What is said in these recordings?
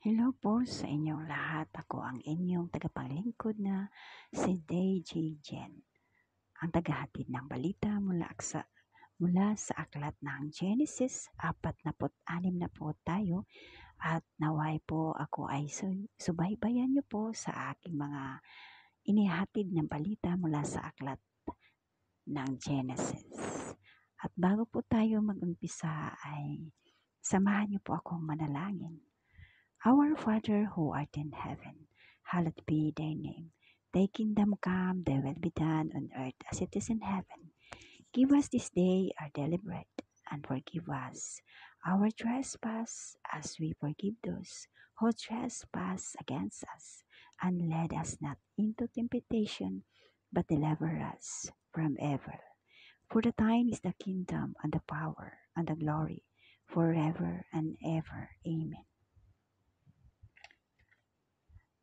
Hello po sa inyong lahat. Ako ang inyong tagapaglingkod na si DJ Jen, ang tagahatid ng balita mula sa aklat ng Genesis. 46 na po tayo at naway po ako ay subaybayan niyo po sa aking mga inihatid ng balita mula sa aklat ng Genesis. At bago po tayo mag-umpisa ay samahan niyo po akong manalangin. Our Father who art in heaven, hallowed be thy name. Thy kingdom come, thy will be done on earth as it is in heaven. Give us this day our daily bread, and forgive us our trespass as we forgive those who trespass against us. And lead us not into temptation, but deliver us from evil. For the thine is the kingdom, and the power, and the glory, forever and ever. Amen.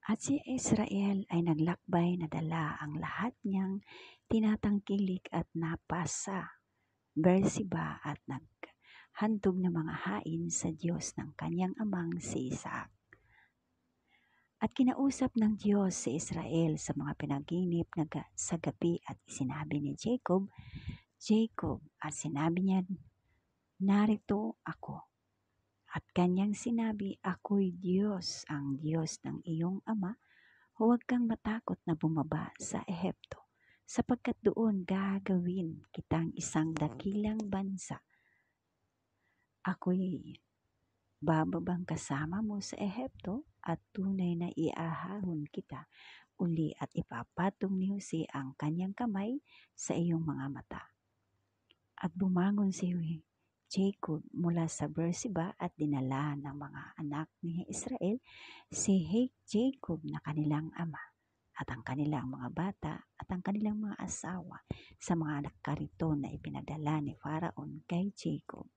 At si Israel ay naglakbay na dala ang lahat niyang tinatangkilik at napasa Berseba at naghandog ng mga hain sa Diyos ng kanyang amang si Isaac. At kinausap ng Diyos si Israel sa mga panaginip sa gabi at sinabi ni Jacob, Jacob, at sinabi niya, narito ako. At kanyang sinabi, ako'y Diyos, ang Diyos ng iyong ama. Huwag kang matakot na bumaba sa Ehipto, sapagkat doon gagawin kitang isang dakilang bansa. Ako'y bababang kasama mo sa Ehipto at tunay na iahahon kita uli at ipapatong ni Jose ang kanyang kamay sa iyong mga mata. At bumangon si Jacob mula sa Berseba at dinala ng mga anak ni Israel si Jacob na kanilang ama at ang kanilang mga bata at ang kanilang mga asawa sa mga kariton na ipinadala ni Pharaon kay Jacob.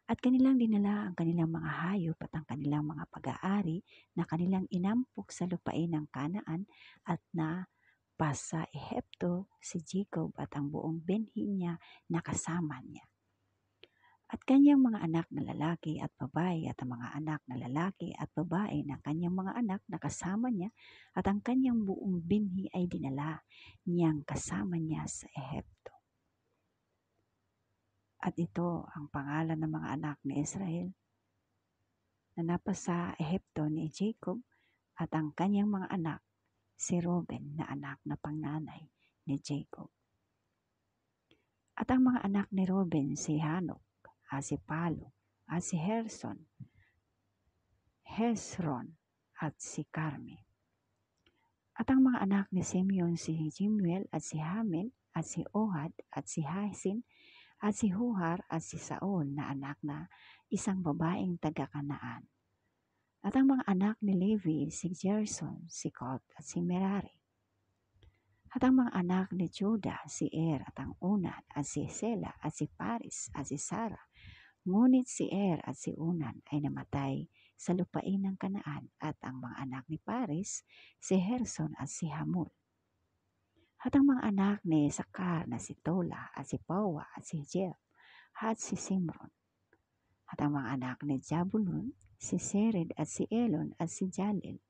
At kanilang dinala ang kanilang mga hayop at ang kanilang mga pag-aari na kanilang inampok sa lupain ng Kanaan at na sa Ehipto si Jacob at ang buong binhi niya na kasama niya. At kanyang mga anak na lalaki at babae at ang mga anak na lalaki at babae ng kanyang mga anak na kasama niya at ang kanyang buong binhi ay dinala niyang kasama niya sa Ehipto. At ito ang pangalan ng mga anak ni Israel na napasa Ehipto ni Jacob at ang kanyang mga anak, si Reuben na anak na panganay ni Jacob. At ang mga anak ni Reuben, si Hanok, si Palu, si Hezron, at si Carmi. At ang mga anak ni Simeon, si Jemuel, at si Hamil, at si Ohad, at si Hasin, at si Huhar, at si Saul na anak na isang babaeng taga-Kanaan. At ang mga anak ni Levi, si Gerson, si Kot, at si Merari. At ang mga anak ni Judah, si at ang Unan, at si Sela, at si Paris, at si Sara. Ngunit si at si Unan ay namatay sa lupain ng Kanaan at ang mga anak ni Paris, si Herson at si Hamul. At ang mga anak ni Sakar na si Tola at si Pawa at si Jeb at si Simron. At ang mga anak ni Jabulon, si Sered at si Elon at si Jalil.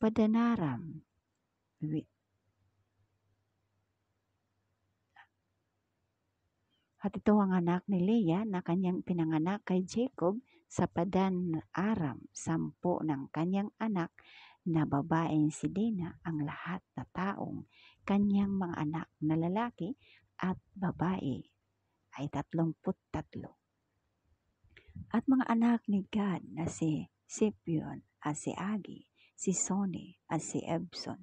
Padanaram, at ito ang anak ni Leah na kanyang pinanganak kay Jacob sa Padan Aram, 10 ng kanyang anak na babaeng si Dina, ang lahat na taong kanyang mga anak na lalaki at babae ay 33. At mga anak ni Gad na si Sipion at si Agi, si Soni at si Ebson,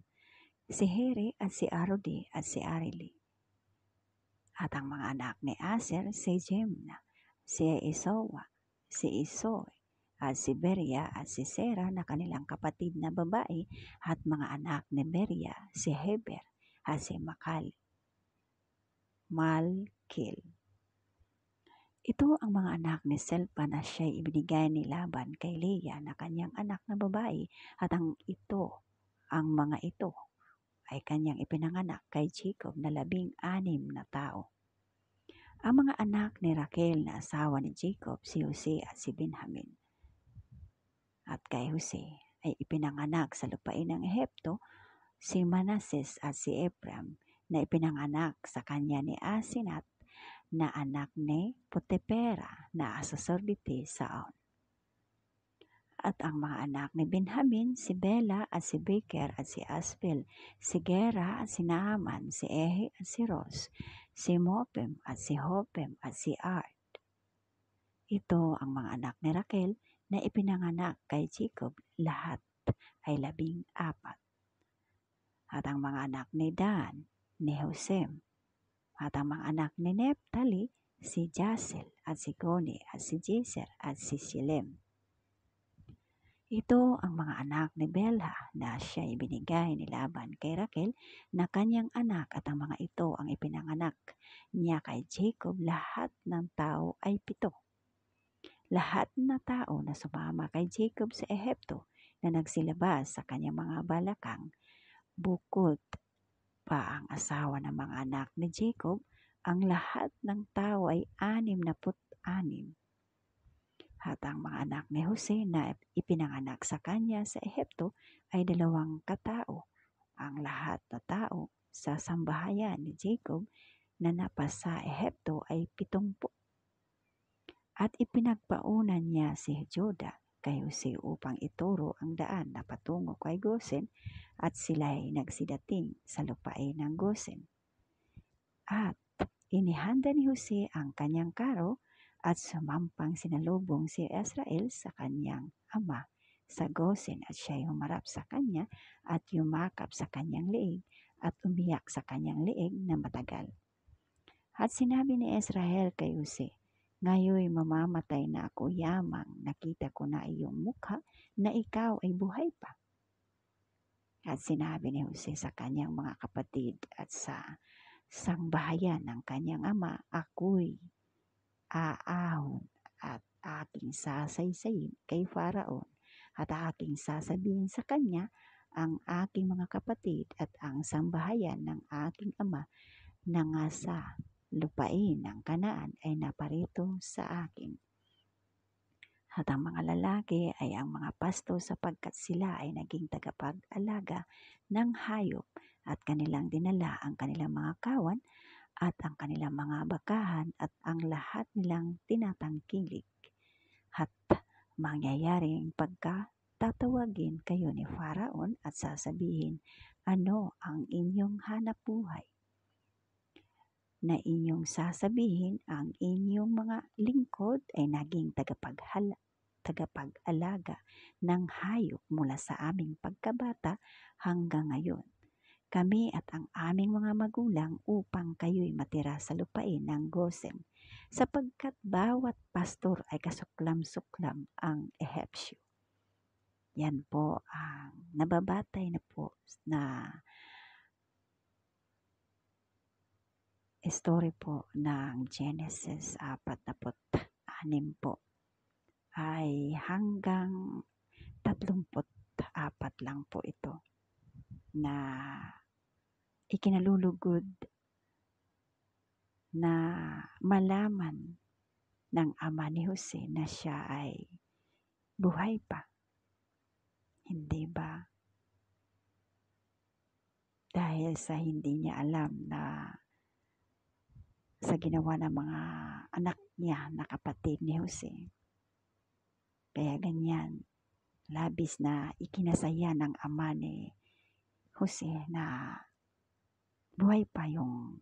si Heri at si Arodi at si Arili. At ang mga anak ni Aser, si Jemna, si Isowa, si Isoy, at si Beria at si Sera na kanilang kapatid na babae at mga anak ni Beria, si Heber at si Malkil. Ito ang mga anak ni Selpa na siya'y ibinigay ni Laban kay Leah na kanyang anak na babae at ang mga ito ay kanyang ipinanganak kay Jacob na 16 na tao. Ang mga anak ni Raquel na asawa ni Jacob, si Jose at si Benjamin. At kay Jose ay ipinanganak sa lupain ng Ehipto si Manases at si Ephraim na ipinanganak sa kanya ni Asenat na anak ni Potipera na saserdote sa On. At ang mga anak ni Benjamin, si Bela at si Beker at si Asbel, si Gera at si Naaman, si Ehi at si Ros, si Mopem at si Hopem at si Ard. Ito ang mga anak ni Raquel na ipinanganak kay Jacob, lahat ay 14. At ang mga anak ni Dan, ni Hosem, at ang mga anak ni Neptali, si Jasel at si Goni at si Jeser at si Shilem. Ito ang mga anak ni Belha na siya ibinigay ni Laban kay Raquel na kanyang anak, at ang mga ito ang ipinanganak niya kay Jacob. Lahat ng tao ay 7. Lahat na tao na sumama kay Jacob sa Ehipto na nagsilabas sa kanyang mga balakang, bukod pa ang asawa ng mga anak ni Jacob, ang lahat ng tao ay 66. At ang mga anak ni Jose na ipinanganak sa kanya sa Ehipto ay 2 katao. Ang lahat na tao sa sambahayan ni Jacob na napasa Ehipto ay 70. At ipinagpaunan niya si Juda kay Jose upang ituro ang daan na patungo kay Gosen, at sila'y nagsidating sa lupain ng Gosen. At inihanda ni Jose ang kanyang karo at sumampang sinalubong si Israel sa kanyang ama sa Gosen, at siya'y humarap sa kanya at yumakap sa kanyang leeg at umiyak sa kanyang leeg na matagal. At sinabi ni Israel kay Jose, "Ngayoy mamamatay na ako, yamang nakita ko na iyong mukha na ikaw ay buhay pa." At sinabi ni Jose sa kanyang mga kapatid at sa sangbahayan ng kanyang ama, "Ako'y aahon at aking sasaysayin kay Faraon, at aking sasabihin sa kanya ang aking mga kapatid at ang sambahayan ng aking ama na nga sa lupain ng Kanaan ay naparito sa akin." At ang mga lalaki ay ang mga pasto, sapagkat sila ay naging tagapag-alaga ng hayop, at kanilang dinala ang kanilang mga kawan at ang kanilang mga bakahan at ang lahat nilang tinatangkilik. At mangyayaring tatawagin kayo ni Faraon at sasabihin, "Ano ang inyong hanapbuhay?" Na inyong sasabihin, "Ang inyong mga lingkod ay naging tagapag-alaga ng hayop mula sa aming pagkabata hanggang ngayon, kami at ang aming mga magulang, upang kayo'y matira sa lupain ng Gosen, sapagkat bawat pastor ay kasuklam-suklam ang Ehipsyo." Yan po ang nababatay na po na story po ng Genesis 46 po, ay hanggang 34 lang po ito na ikinalulugod na malaman ng ama ni Jose na siya ay buhay pa. Hindi ba? Dahil sa hindi niya alam na sa ginawa ng mga anak niya na kapatid ni Jose. Kaya ganyan, labis na ikinasaya ng ama ni Jose na buhay pa yung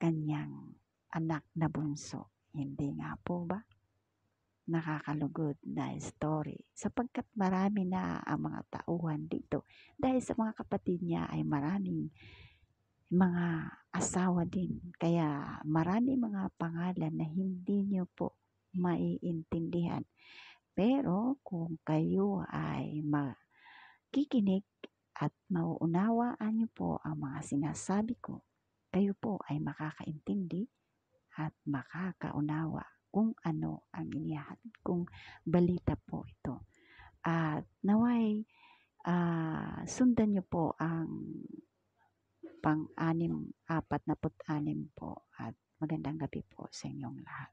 kanyang anak na bunso. Hindi nga po ba? Nakakalugod na story, sapagkat marami na ang mga tauhan dito. Dahil sa mga kapatid niya ay maraming mga asawa din. Kaya marami mga pangalan na hindi niyo po maiintindihan. Pero kung kayo ay makikinig at mauunawaan niyo po ang mga sinasabi ko, kayo po ay makakaintindi at makakaunawa kung ano ang inihahatid kong balita po ito. At naway sundan niyo po ang pang-46 po, at magandang gabi po sa inyong lahat.